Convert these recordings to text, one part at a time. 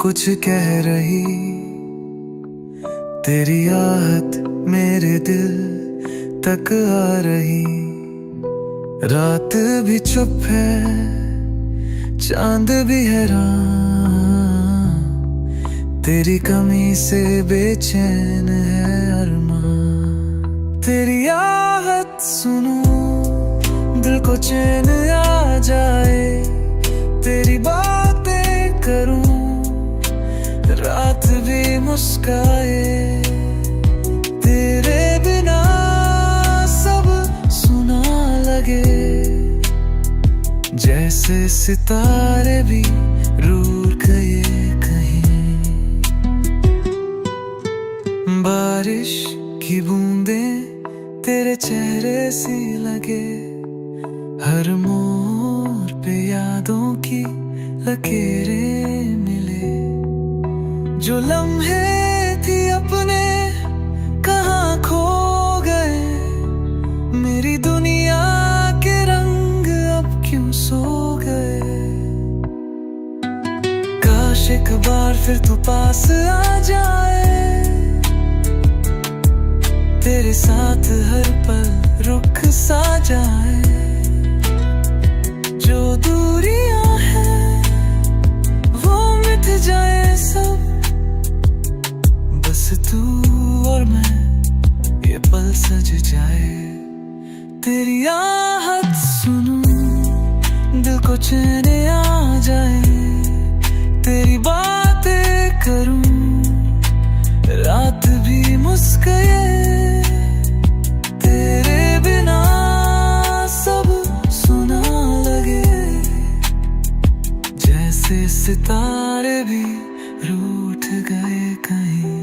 कुछ कह रही तेरी आहट मेरे दिल तक आ रही। रात भी चुप है, चांद भी हैरान, तेरी कमी से बेचैन है अरमान। तेरी आहट सुनूं दिल को चैन आ जाए, तेरी बातें करूं रात भी मुस्काए। तेरे बिना सब सुना लगे, जैसे सितारे भी रूठ गए कहीं। बारिश की बूंदें तेरे चेहरे सी लगे, हर मोड़ पे यादों की लकीरें मिले। जो लम्हे थी अपने कहाँ खो गए, मेरी दुनिया के रंग अब क्यों सो गए। काश एक बार फिर तू पास आ जाए, तेरे साथ हर पल रुक सा जाए। जो दूरियां हैं वो मिट जाए सब, बस तू और मैं ये पल सज जाए। तेरी आहट सुनूं दिल को चैन आ जाए, तेरी बातें करूं रात भी मुस्काए। तेरे बिना सब सुना लगे, जैसे सितारे भी रूठ गए कहीं।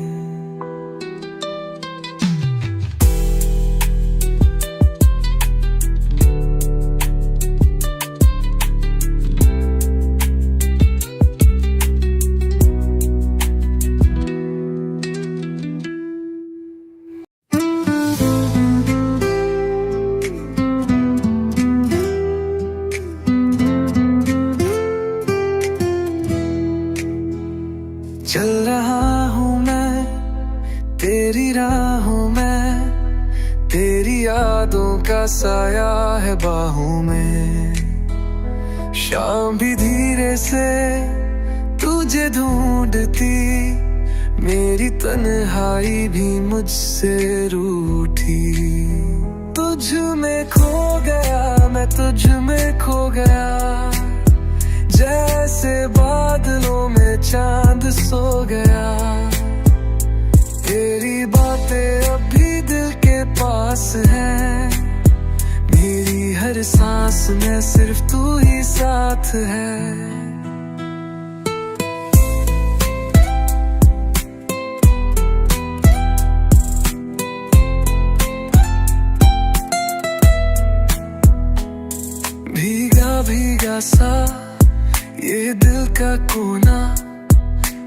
चल रहा हूँ मैं तेरी राहों में, तेरी यादों का साया है बाहों में। शाम भी धीरे से तुझे ढूंढती, मेरी तन्हाई भी मुझसे रूठी। तुझ में खो गया मैं, तुझ में खो गया, जैसे बादलों में चांद सो गया। तेरी बातें अभी दिल के पास हैं, मेरी हर सांस में सिर्फ तू ही साथ है। भीगा भीगा सा ये दिल का कोना,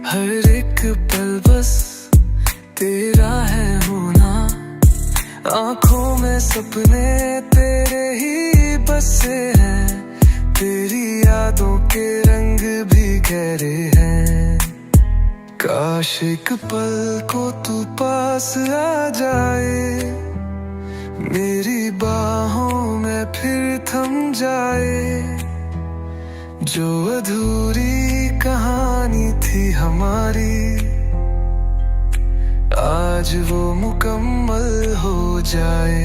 हर एक पल बस तेरा है होना। आंखों में सपने तेरे ही बसे हैं, तेरी यादों के रंग भी गहरे हैं। काश एक पल को तू पास आ जाए, मेरी बाहों में फिर थम जाए। जो अधूरी कहानी थी हमारी, आज वो मुकम्मल हो जाए।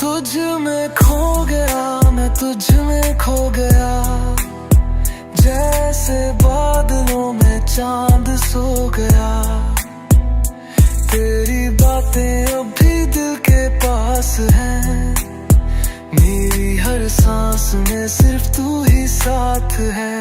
तुझ में खो गया मैं, तुझ में खो गया, जैसे बादलों में चांद सो गया। तेरी बातें अभी दिल के पास हैं, मेरी हर सांस में सिर्फ तू ही साथ है।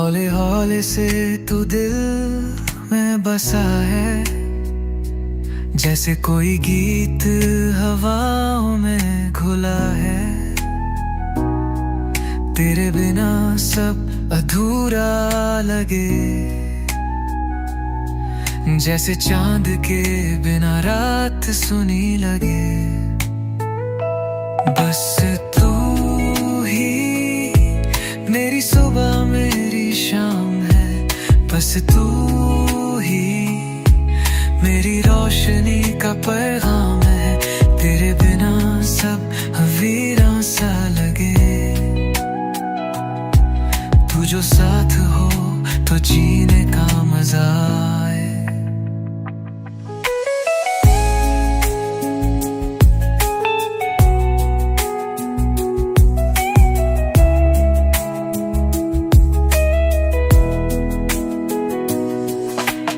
हौले हौले से तू दिल में बसा है, जैसे कोई गीत हवाओं में घुला है। तेरे बिना सब अधूरा लगे, जैसे चांद के बिना रात सुनी लगे। बस तू ही मेरी सुबह मेरी शाम है, बस तू ही मेरी रोशनी का पैगाम है। तेरे बिना सब वीरान सा लगे, तू जो साथ हो तो जीने का मजा आए।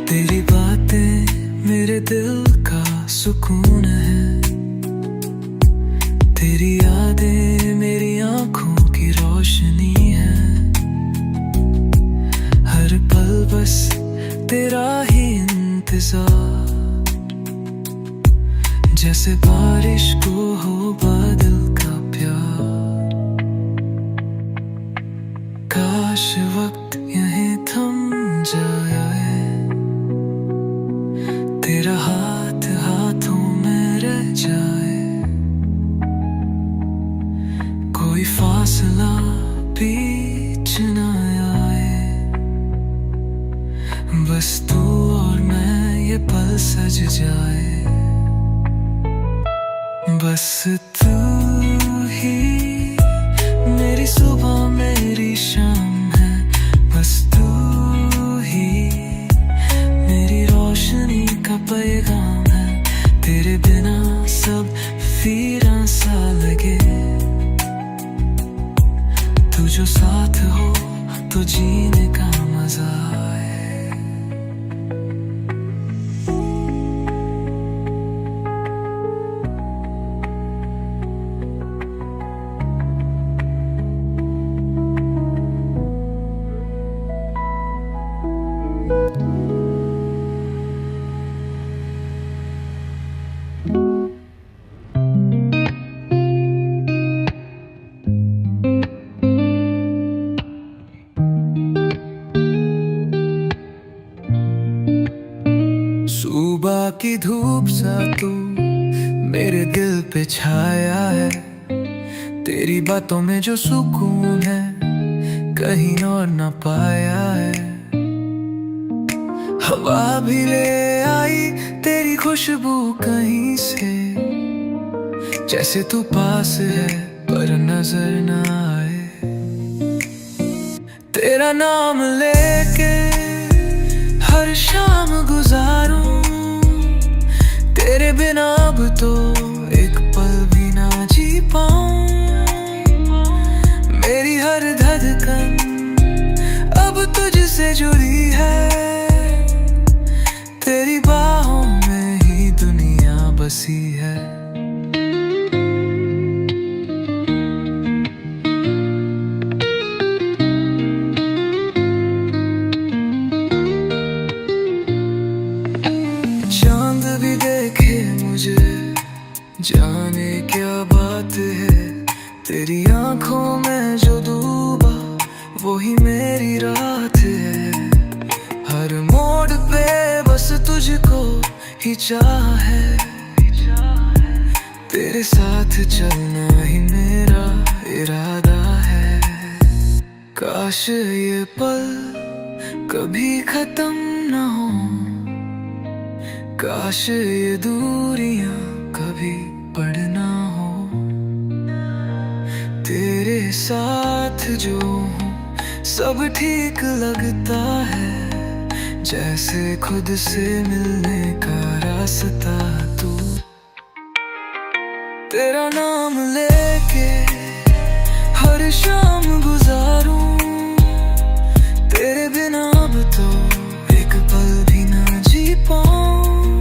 तेरी बातें मेरे दिल का सुकून है, तेरी यादें मेरी आंखों की रोशनी है। हर पल बस तेरा ही इंतजार, जैसे बारिश को हो बादल का प्यार। काश वक्त यहीं थम जाए, तेरा हाथ हाथों में रह जाए। कोई फासला बीच न आए, बस तू और मैं ये पल सज जाए। बस तू ही मेरी सुबह मेरी शाम है, बस तू ही मेरी रोशनी का पैगाम है। तेरे बिना सब वीरान सा लगे, तू जो साथ हो तो जीने का मजा आए। सुबह की धूप सा तू मेरे दिल पे छाया है, तेरी बातों में जो सुकून है कहीं और न पाया है। हवा भी ले आई तेरी खुशबू कहीं से, जैसे तू पास है पर नजर न आए। तेरा नाम लेके हर शाम गुजारूं, तेरे बिना अब तो एक पल भी ना जी पाऊं। मेरी हर धड़कन अब तुझसे जुड़ी है, तेरी बाहों में ही दुनिया बसी है। चांद भी देखे मुझे, जाने क्या बात है। तेरी आंखों में जो डूबा वही मेरी रात है। हर मोड़ पे बस तुझको ही चाह है, तेरे साथ चलना ही मेरा इरादा है। काश ये पल कभी खत्म न हो, काश ये दूरियां कभी बढ़ना हो। तेरे साथ जो हूँ सब ठीक लगता है, जैसे खुद से मिलने का रास्ता तू। तेरा नाम लेके हर शाम गुजारूं, तेरे बिना अब तो एक पल भी ना जी पाऊं।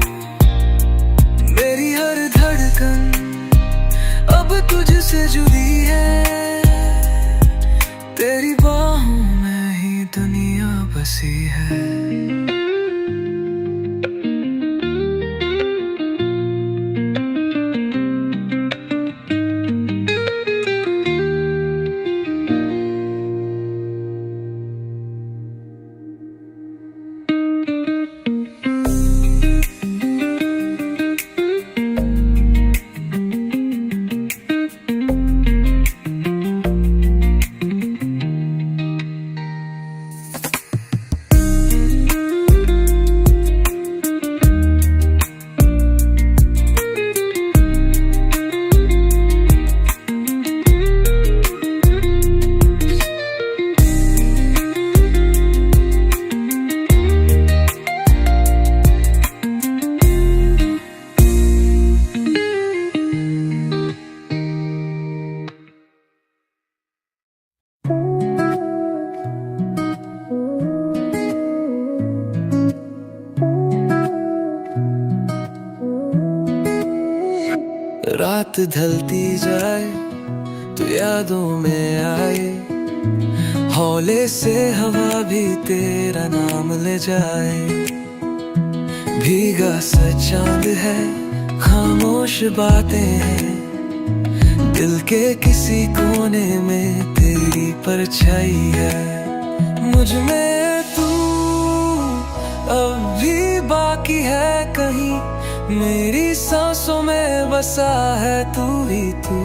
मेरी हर धड़कन अब तुझसे जुड़ी है, तेरी बाहों में ही दुनिया बसी है। रात ढलती जाए तो यादों में आए, हौले से हवा भी तेरा नाम ले जाए। भीगा सा चांद है, खामोश बातें हैं, दिल के किसी कोने में तेरी परछाई है। मुझ में तू अब भी बाकी है कहीं, मेरी सांसों में बसा है तू ही तू।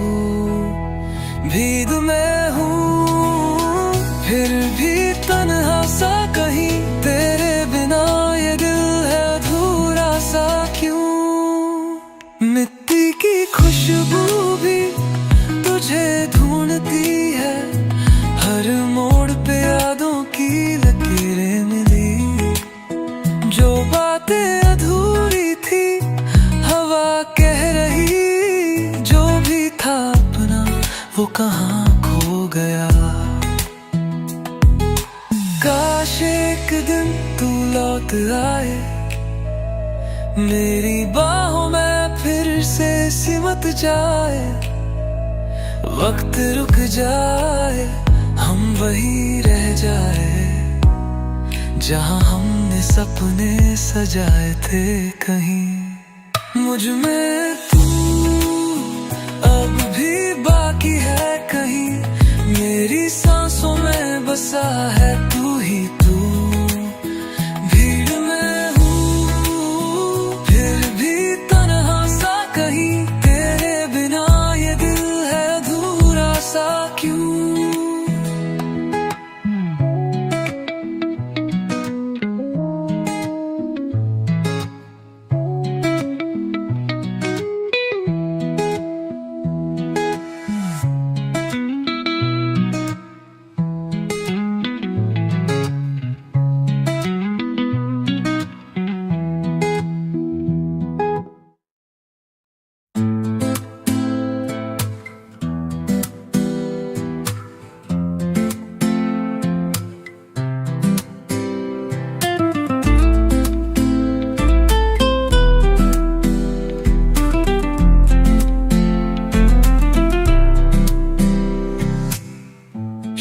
भीग मैं हूँ फिर भी तन्हा सा कहीं, तेरे बिना ये दिल है अधूरा सा क्यों। मिट्टी की खुशबू भी तुझे ढूंढती है, हर मोड़ पे यादों की लकीरें मिली। जो बातें अधूरी थी हवा कह रही, जो भी था अपना वो कहाँ खो गया। काश एक दिन तू लौट आए, मेरी बाहों में फिर से सिमट जाए। वक्त रुक जाए, हम वही रह जाए जहाँ हमने सपने सजाए थे कहीं। मुझ में तू अब भी बाकी है कहीं, मेरी सांसों में बसा है तू ही तू। भीड़ में हूँ फिर भी तन्हा सा कहीं, तेरे बिना ये दिल है अधूरा सा क्यों।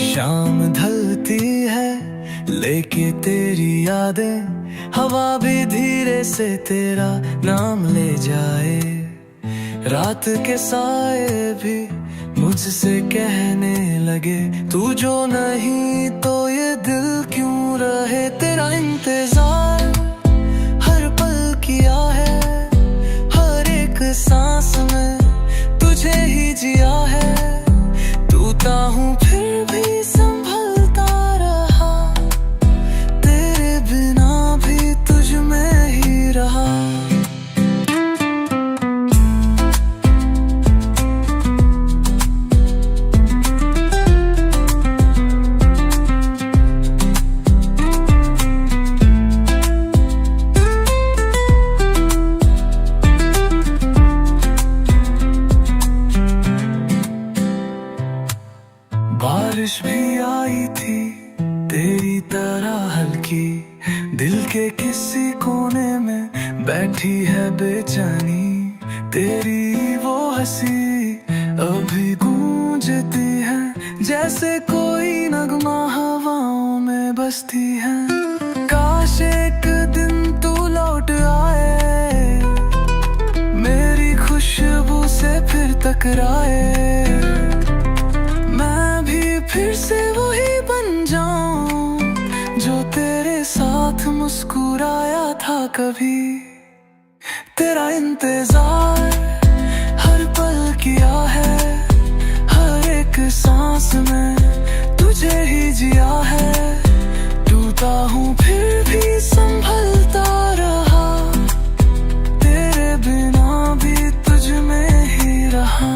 शाम ढलती है लेके तेरी यादें, हवा भी धीरे से तेरा नाम ले जाए। रात के साए भी मुझसे कहने लगे, तू जो नहीं तो ये दिल क्यों रहे। तेरा इंतजार हर पल किया है, हर एक सांस में तुझे ही जिया है। टूटा हूँ फिर भी संभलता रहा, तेरे बिना भी तुझ में ही रहा। बारिश भी आई थी तेरी तरह हल्की, दिल के किसी कोने में बैठी है बेचैनी। तेरी वो हंसी अभी गूंजती है, जैसे कोई नगमा हवाओं में बसती हैं। काश एक दिन तू लौट आए, मेरी खुशबू से फिर टकराए, मैं भी फिर से वही बन जाऊं जो तेरे साथ मुस्कुराया था कभी। तेरा इंतजार हर पल किया है, हर एक सांस में तुझे ही जिया है। टूटा हूँ फिर भी संभलता रहा, तेरे बिना भी तुझ में ही रहा।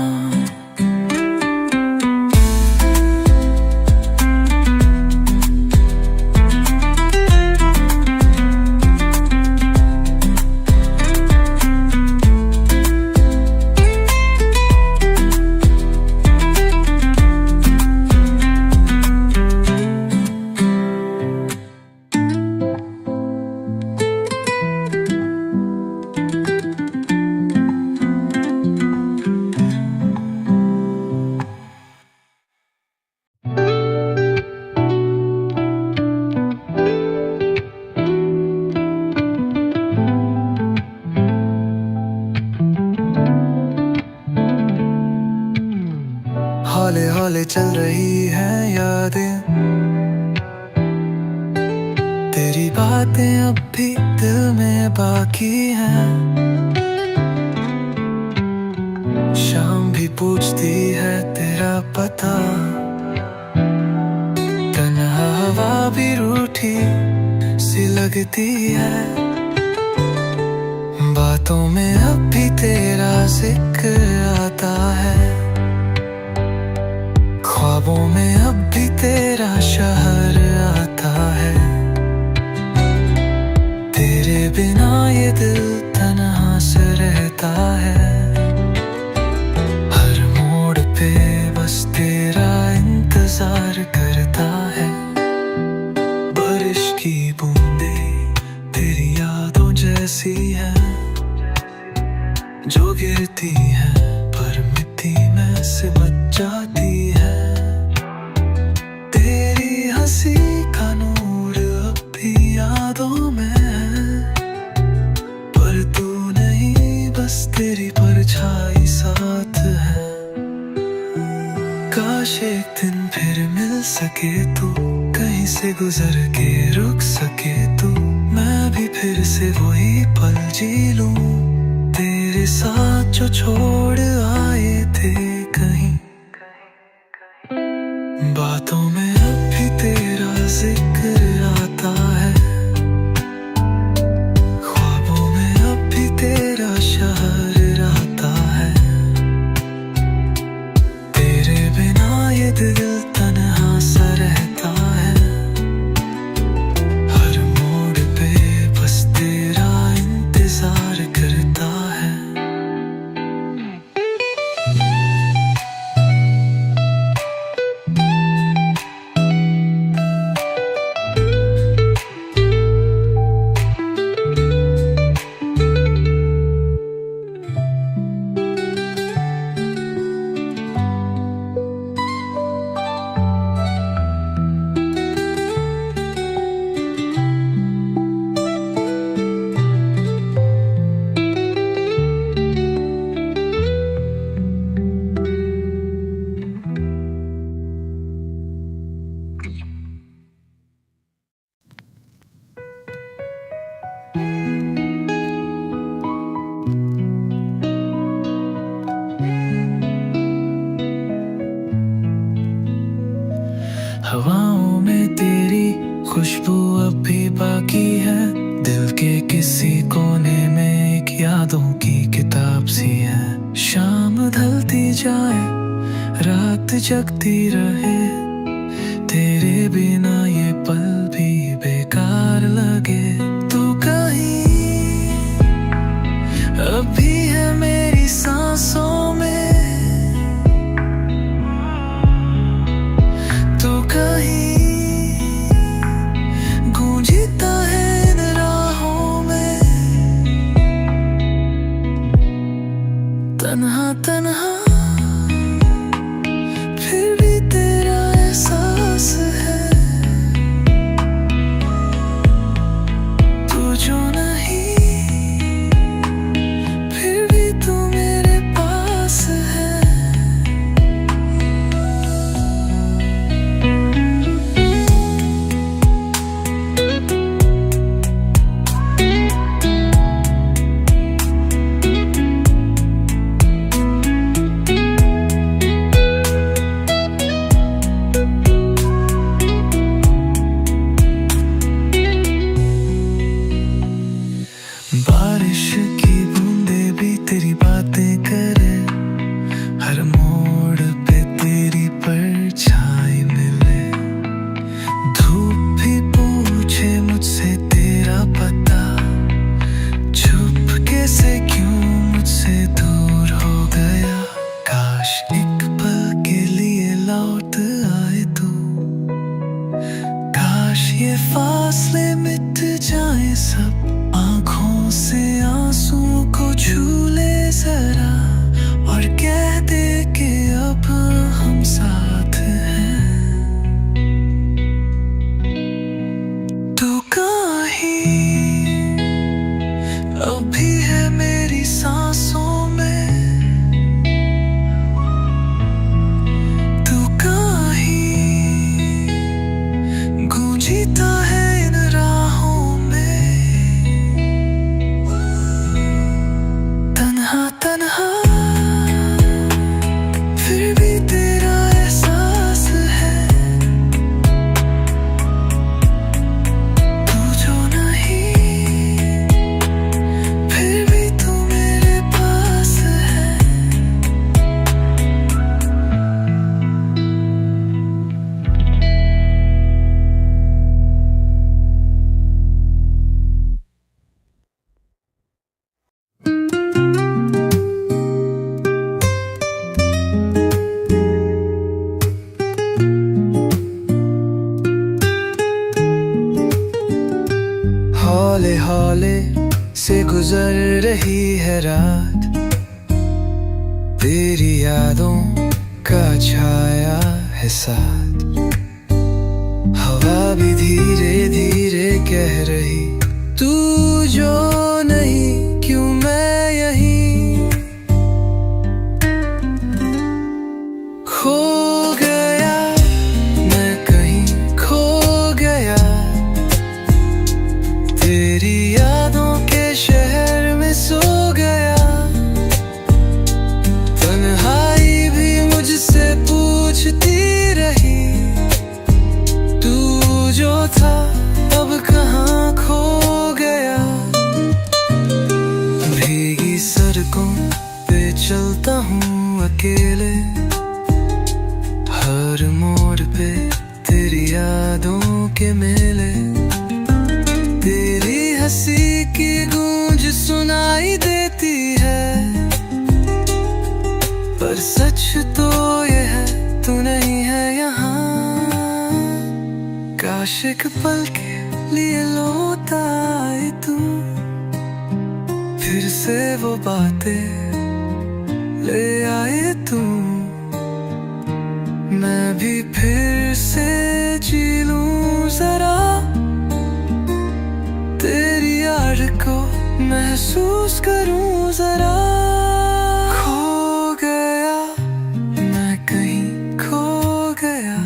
हौले हौले चल रही है यादें, तेरी बातें अब भी दिल में बाकी हैं। शाम भी पूछती है तेरा पता, तन्हा हवा भी रूठी सी लगती है। बातों में अब भी तेरा जिक्र आता है, ख्वाबों में अब भी तेरा शहर आता है। तेरे बिना ये दिल तन्हा से रहता है, हर मोड़ पे बस तेरा इंतजार करता है। बारिश की बूंदें तेरी यादों जैसी हैं, जो गिरती है पर मिट्टी में से बच जाती है। तेरी हंसी का नूर अब भी यादों में है, पर तू नहीं बस तेरी परछाई साथ है। काश एक दिन फिर मिल सके तू, कहीं से गुजर के रुक सके तू, मैं भी फिर से वही पल जी लूं तेरे साथ जो छोड़ आए थे कहीं। बातों में अब भी तेरा जिक्र आता है, ख्वाबों में अब भी तेरा शहर आता है। तेरे बिना ये दिल तन्हा सा रहता है, हर मोड़ पे बस तेरा इंतजार करता है। हवाओं में तेरी खुशबू अब भी बाकी है, दिल के किसी कोने में एक यादों की किताब सी है। शाम ढलती जाए रात जगती रहे, तेरे बिना ये पल भी बेकार लगे। तू कहीं अब भी है मेरी सांसों में, गूंजता है इन राहों में। तन्हा तन्हा फिर भी तेरा एहसास है, मोड़ पे तेरी परछाई मिले, धूप भी पूछे मुझसे तेरा पता, चुपके से क्यों मुझसे दूर हो गया। काश एक पल के लिए लौट आए तू, काश ये फासले मिट जाए सब, आंखों से आंसू को छू ले जरा और कह दे कि अब हम साथ हैं। तू कहीं अभी है मेरी सांसों में, तू कहीं गूंजता है इन राहों में, तन्हा तन्हा फिर भी तेरा एहसास है, तू जो नहीं फिर भी तू मेरे पास है। हौले हौले से गुजर रही है रात, तेरी यादों का छाया है साथ, हवा भी धीरे धीरे कह रही तू जो नहीं क्यों मैं यहीं। खो गया मैं कहीं खो गया, तेरी यादों के शहर में सो गया, तन्हाई भी मुझसे पूछती रही, तू जो था अब कहाँ खो गया। भीगी सड़कों पे चलता हूँ अकेले, हर मोड़ पे तेरी यादों के मेले, तेरी हंसी की गूंज सुनाई देती है, पर सच तो ये है तू नहीं है यहाँ। काश एक पल के लिए लौट आए तू, फिर से वो बातें ले आए तू, मैं भी फिर से जी लूं जरा, तेरी याद को महसूस करूं जरा। खो गया मैं कहीं खो गया,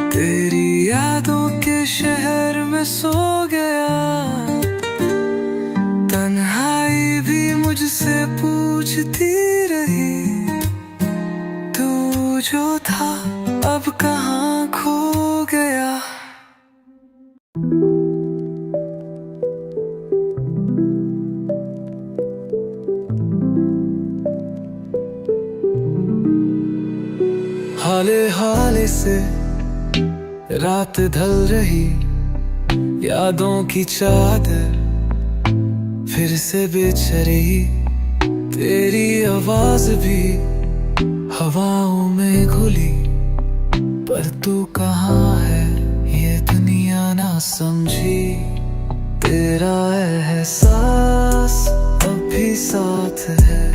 तेरी यादों के शहर में सो गया, तन्हाई भी मुझसे पूछती रही, तू जो था अब कहाँ खो गया। हाले हाले से रात ढल रही, यादों की चादर फिर से बिछ रही, तेरी आवाज भी हवाओं में घुली, पर तू कहाँ है ये दुनिया ना समझी, तेरा एहसास अभी साथ है,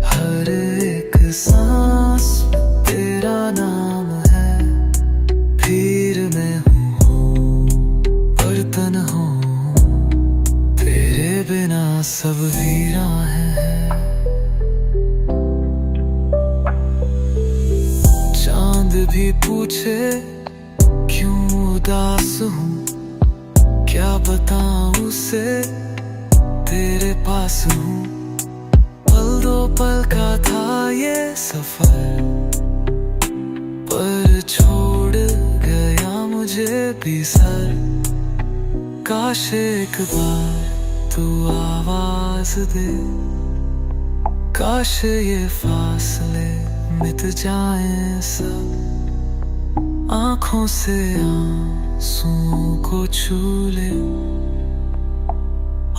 हर एक सांस तेरा नाम है, फिर मैं हूँ बर्तन हूँ, तेरे बिना सब वीरा है। चांद भी पूछे क्यों उदास हूँ, क्या बताऊँ उसे तेरे पास हूँ, पल दो पल का था ये सफर, पर छोड़ गया मुझे भी सर, काश एक बार तू आवाज दे, काश ये फासले मिट जाएं सब, आंखों से आंसुओं को छू ले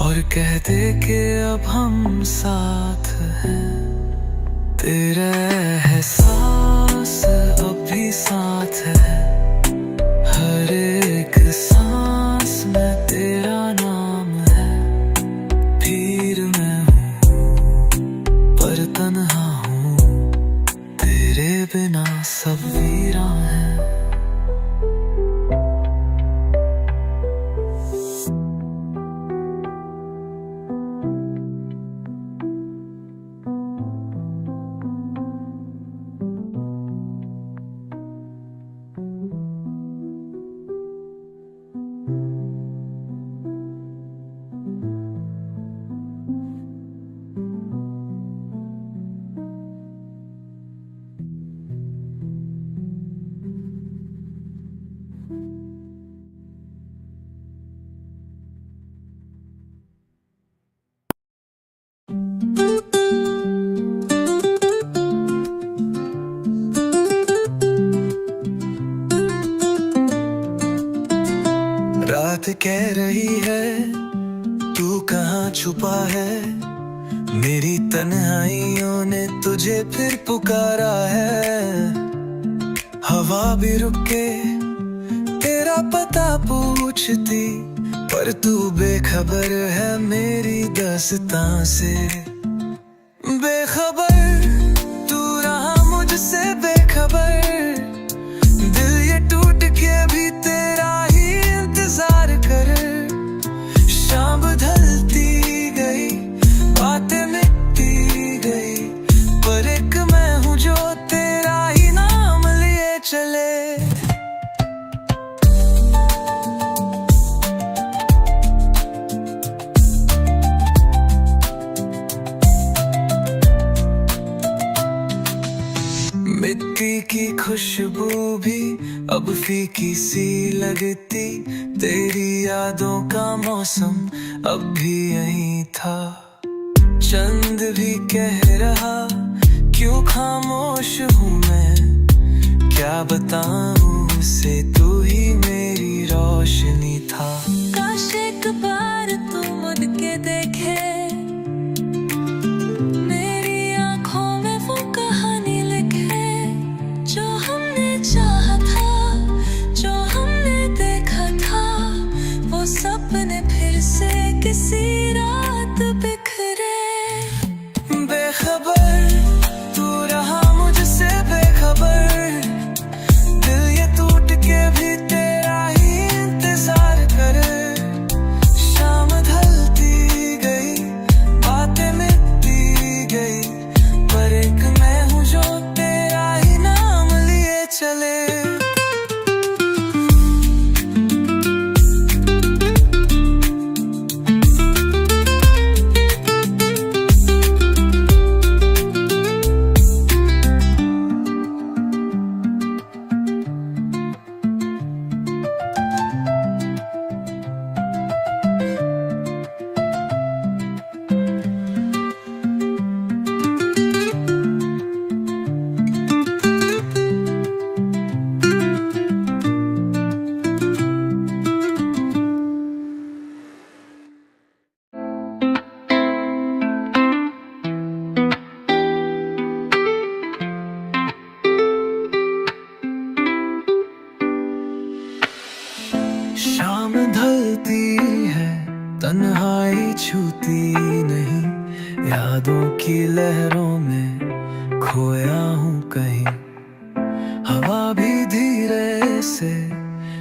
और कह दे कि अब हम साथ हैं। तेरा एहसास अब भी साथ है, हर एक सांस में तेरा नाम है। फिर मैं हूँ पर तन्हा हूँ, तेरे बिना सब वीरां है। रात कह रही है तू कहाँ छुपा है, मेरी तन्हाइयों ने तुझे फिर पुकारा है। हवा भी रुक के तेरा पता पूछती, पर तू बेखबर है मेरी दास्तां से। बेखबर तू रहा मुझसे बेखबर, दिल ये टूट के भी तेरा ही इंतजार कर। शाम ढलती गई, बातें मिटती गई, पर एक मैं हूँ जो तेरा ही नाम लिए चले। मिट्टी की खुशबू भी अब फीकी सी लगती, तेरी यादों का मौसम अब भी यही था। चंद भी कह रहा क्यों खामोश हूँ मैं, क्या बताऊँ उसे तू ही मेरी रोशनी था। काश एक बार तू मुड़ के देखे, मेरी आंखों में वो कहानी लिखे, जो हमने चाहा था, जो हमने देखा था, वो सपने फिर से किसी रात बिखरे। बेखबर तू रहा मुझसे बेखबर, दिल ये टूट के भी तेरा ही इंतजार कर। शाम ढलती गई, बातें मिटती गई, पर एक मैं हूँ जो तेरा ही नाम लिए चले। शाम ढलती है, तन्हाई छूती नहीं, यादों की लहरों में खोया हूँ कहीं। हवा भी धीरे से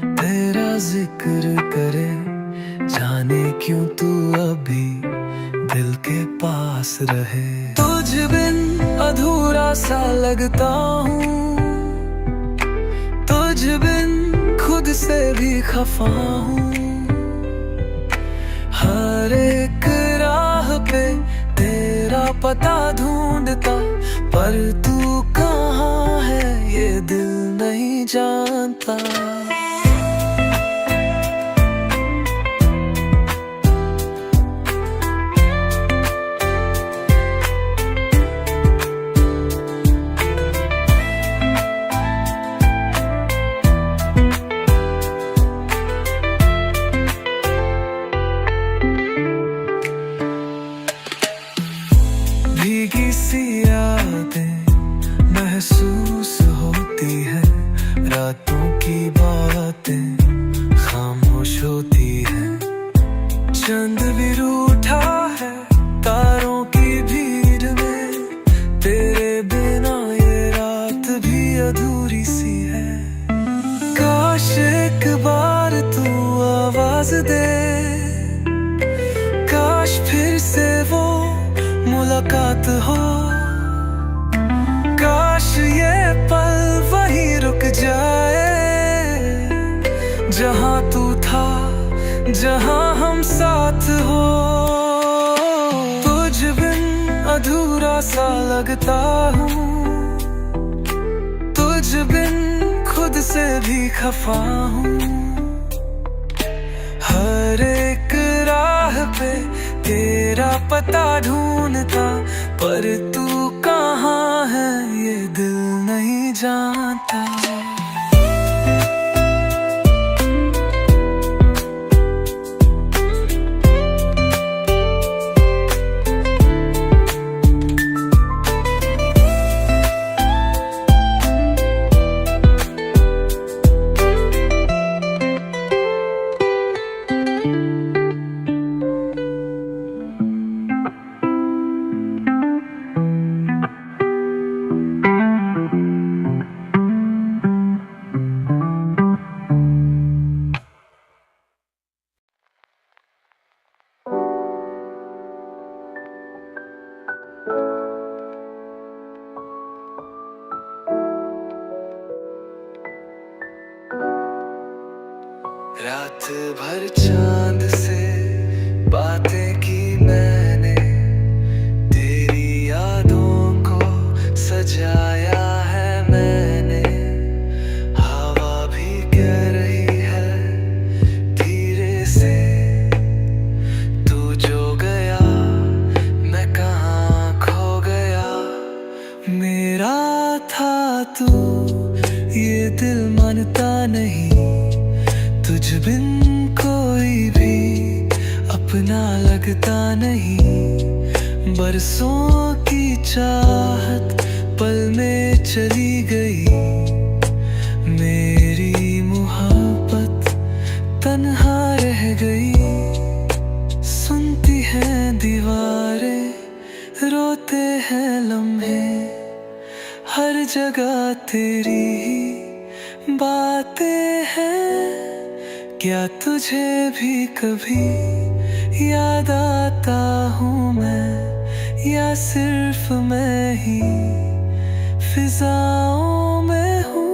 तेरा जिक्र करे, जाने क्यों तू अभी दिल के पास रहे। तुझ बिन अधूरा सा लगता हूँ, तुझ बिन खुद से भी खफा हूँ। हर एक राह पे तेरा पता ढूंढता, पर तू कहाँ है ये दिल नहीं जानता। महसूस होती है, रातों की बातें खामोश होती है। चंद भी रूठा है तारों की भीड़ में, तेरे बिना ये रात भी अधूरी सी है। काश एक बार तू आवाज दे, काश फिर से वो मुलाकात हो, काश ये पल वहीं रुक जाए जहां तू था, जहां हम साथ हो। तुझ बिन अधूरा सा लगता हूँ, तुझ बिन खुद से भी खफा हूँ। हर एक राह पे तेरा पता ढूंढता, पर तू कहाँ है ये दिल नहीं जानता। रात भर चांद से बातें की मैंने, तेरी यादों को सजाया है मैंने। हवा भी कह रही है धीरे से, तू जो गया मैं कहाँ खो गया। मेरा था तू ये दिल मानता नहीं, तुझ बिन कोई भी अपना लगता नहीं। बरसों की चाहत पल में चली गई, मेरी मोहब्बत तन्हा रह गई। सुनती हैं दीवारें, रोते हैं लम्हे, हर जगह तेरी ही बातें हैं। क्या तुझे भी कभी याद आता हूँ मैं, या सिर्फ मैं ही फिजाओं में हूँ।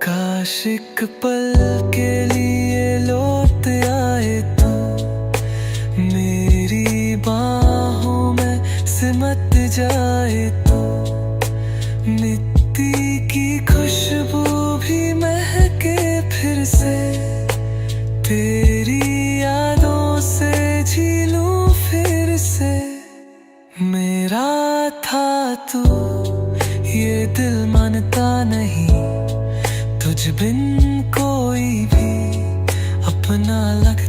काश एक पल के लिए लौट आए तू, मेरी बाहों में सिमट जाए तू। मिट्टी की खुशबू भी महके फिर से, तेरी यादों से जी लूं फिर से। मेरा था तू ये दिल मानता नहीं, तुझ बिन कोई भी अपना लगता।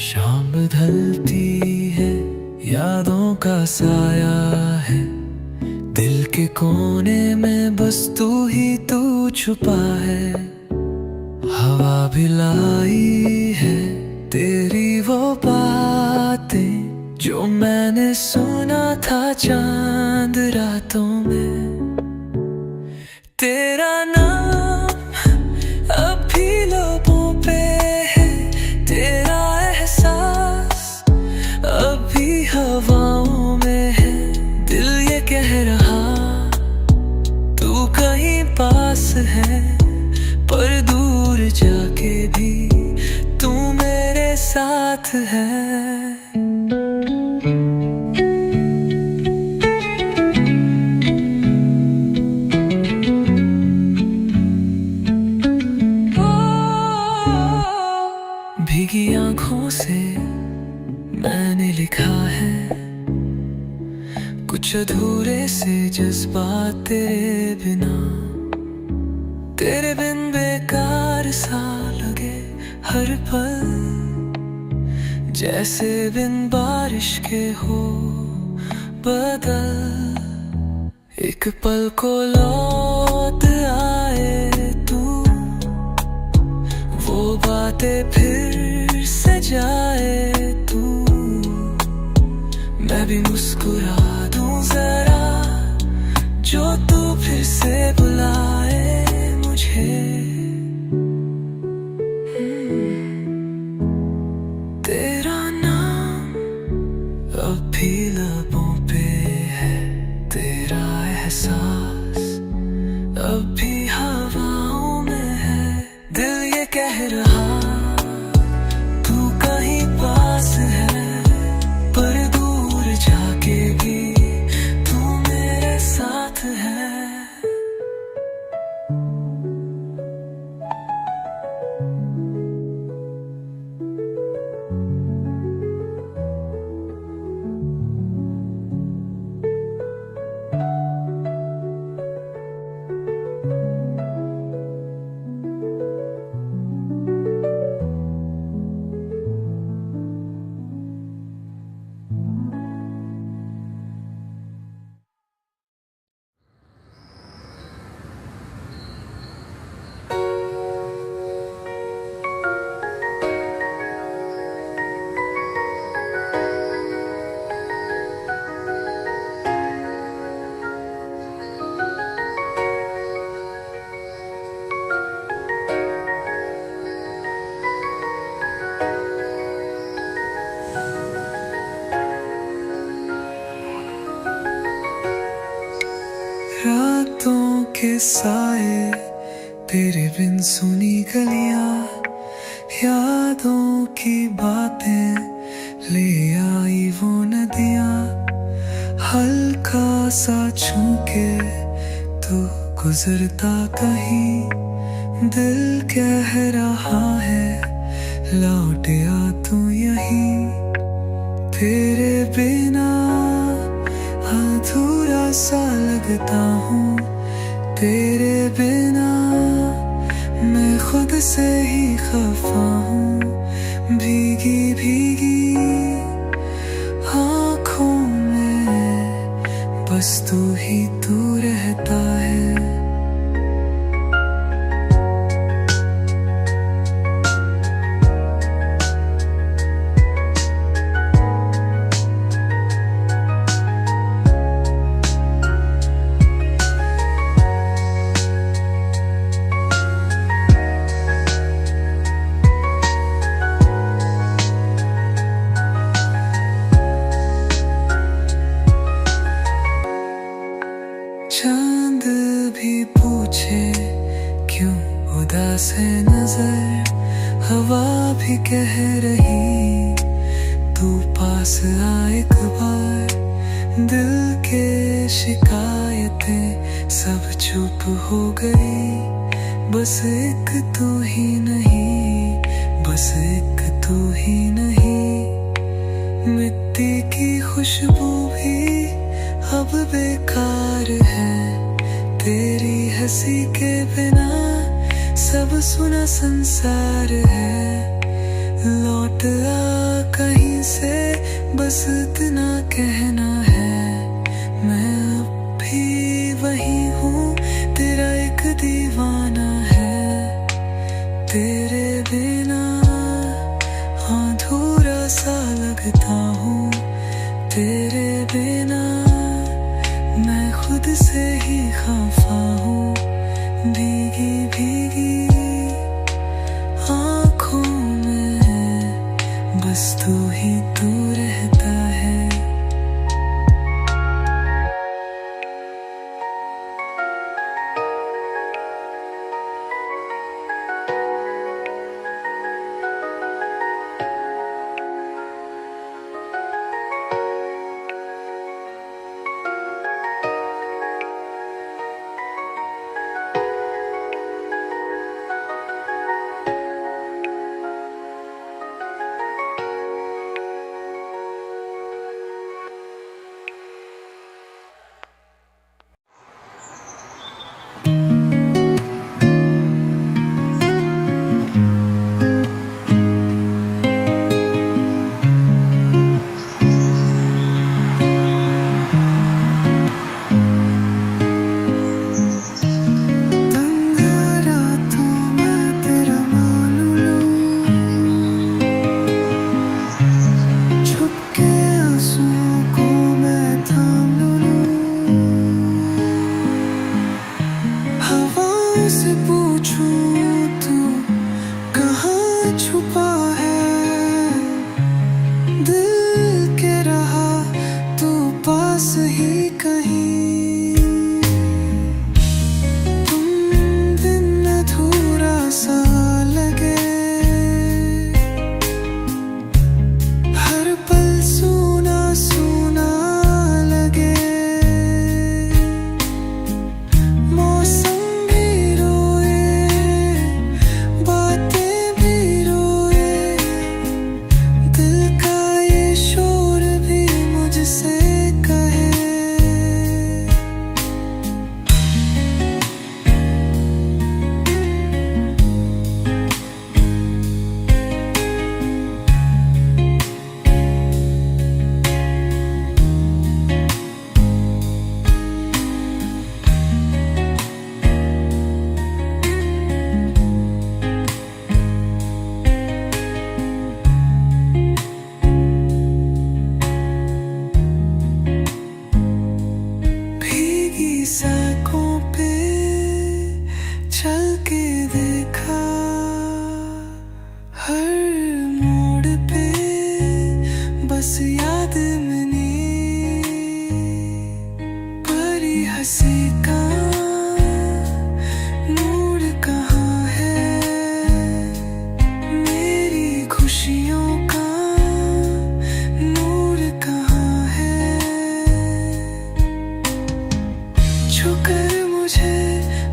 शाम ढलती है, यादों का साया है, दिल के कोने में बस तू ही तू छुपा है। हवा भी लाई है तेरी वो बातें, जो मैंने सुना था चांद रातों में। तेरा नाम अब भी लबों पे है, तेरा एहसास अब भी हवाओं में है। दिल ये कह रहा तू कहीं पास है, पर दूर जाके भी तू मेरे साथ है। भीगी आंखों से मैंने लिखा है कुछ अधूरे से जज्बात तेरे बिना। जैसे बिन बारिश के हो बदल, एक पल को लौट आए तू, वो बातें फिर से जाए तू, मैं भी मुस्कुरा दूं जरा, जो तू फिर से बुलाए मुझे। तेरा नाम अब भी लबों पे है, तेरा एहसास अब भी हवाओं में है। दिल ये कह रहा तू कहीं पास है, पर दूर जाके भी तू मेरे साथ है। रातों के साए, तेरे बिन सुनी गलियां, यादों की बातें ले आई वो नदियां, हल्का सा छू के तू गुजरता कहीं, दिल कह रहा है लौट आ तू यहीं। तेरे बिना अधूरा सा लगता हूँ, तेरे बिना मैं खुद से ही खफा हूँ। भीगी भीगी आँखों में बस तू ही तू रहता है। चांद भी पूछे क्यों उदास है नजर, हवा भी कह रही तू पास आ एक बार। दिल के शिकायतें सब चुप हो गई, बस एक तू ही नहीं, बस एक तू ही नहीं। मिट्टी की खुशबू भी अब बेकार है, तेरी हंसी के बिना सब सुना संसार है। लौट आ कहीं से बस इतना कहना है, मैं अब भी वही हूँ, तेरा एक दीवाना है। तेरे बिना अधूरा सा लगता हूँ, तेरे बिना मैं खुद से ही खफा हूँ। भीगी भीगी आँखों में बस तू ही तू रहता है। से पूछूं तू कहाँ छुपा है, दिल के रहा तू पास ही कहीं। तुम बिन अधूरा सा लगे, हर पल सूना सूना लगे। मौसम भी रोए, बातें भी रोए, दिल का ये शोर भी मुझसे कहे। भीगी सड़कों पे चल के देखा, हर मोड़ पे बस याद मनी। परी हंसी का नूर कहाँ है, मेरी खुशियों का नूर कहाँ है। छूकर मुझे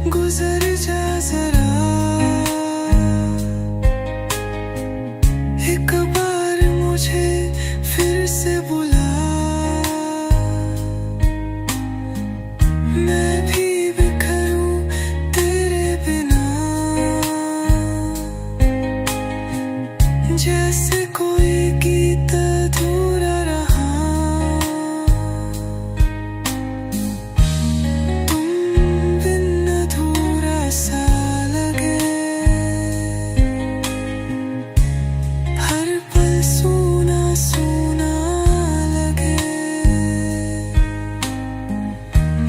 गुजर जा जरा, एक बार मुझे फिर से बुला। मैं भी बिखरूं तेरे बिना, जैसे कोई गीत अधूरा रहा। तुम बिन अधूरा सा लगे, हर पल सूना सूना लगे।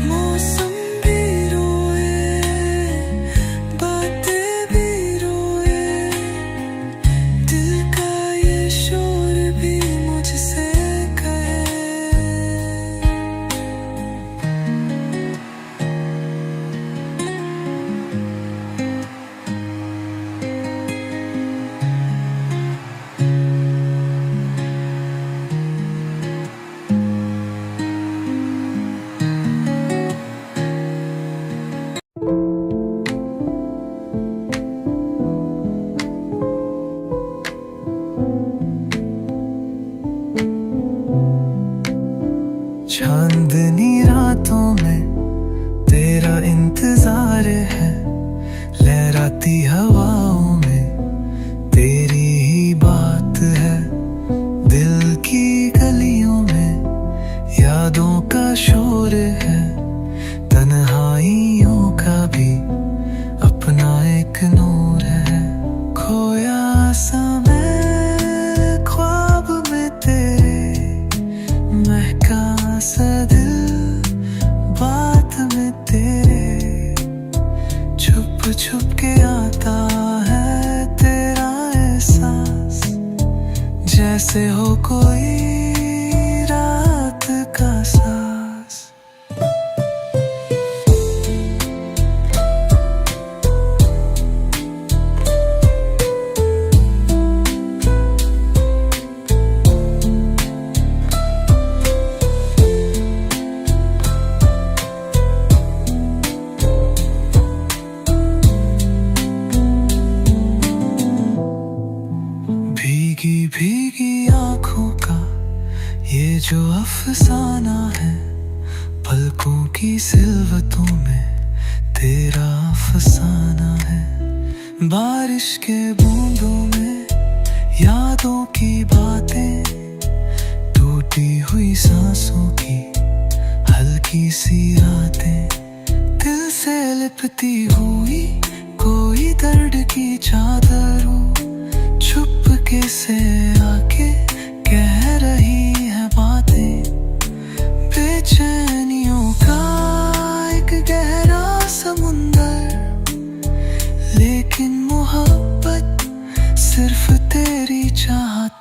मौसम भी रोए, बातें भी रोए, दिल का ये शोर भी मुझसे कहे। चांदनी रातों में तेरा इंतजार है, लहराती हवाओं में तेरी ही बात है। दिल की गलियों में यादों का शोर है, तन्हाइयों का भी अपना एक नूर है। खोया सा मैं ख्वाब में तेरे, महका सा दिल बात में तेरे। छुप छुप के आता है तेरा एहसास, जैसे हो कोई रात का सांस। भीगी भीगी आंखों का ये जो अफसाना है, पलकों की सिलवतों में तेरा अफसाना है। बारिश के बूंदों में यादों की बातें, टूटी हुई सांसों की हल्की सी रातें। दिल से लिपटी हुई कोई दर्द की चादर हो, चुपके से आके कह रही है बातें। बेचैनियों का एक गहरा समुंदर लेकिन मोहब्बत सिर्फ तेरी चाहत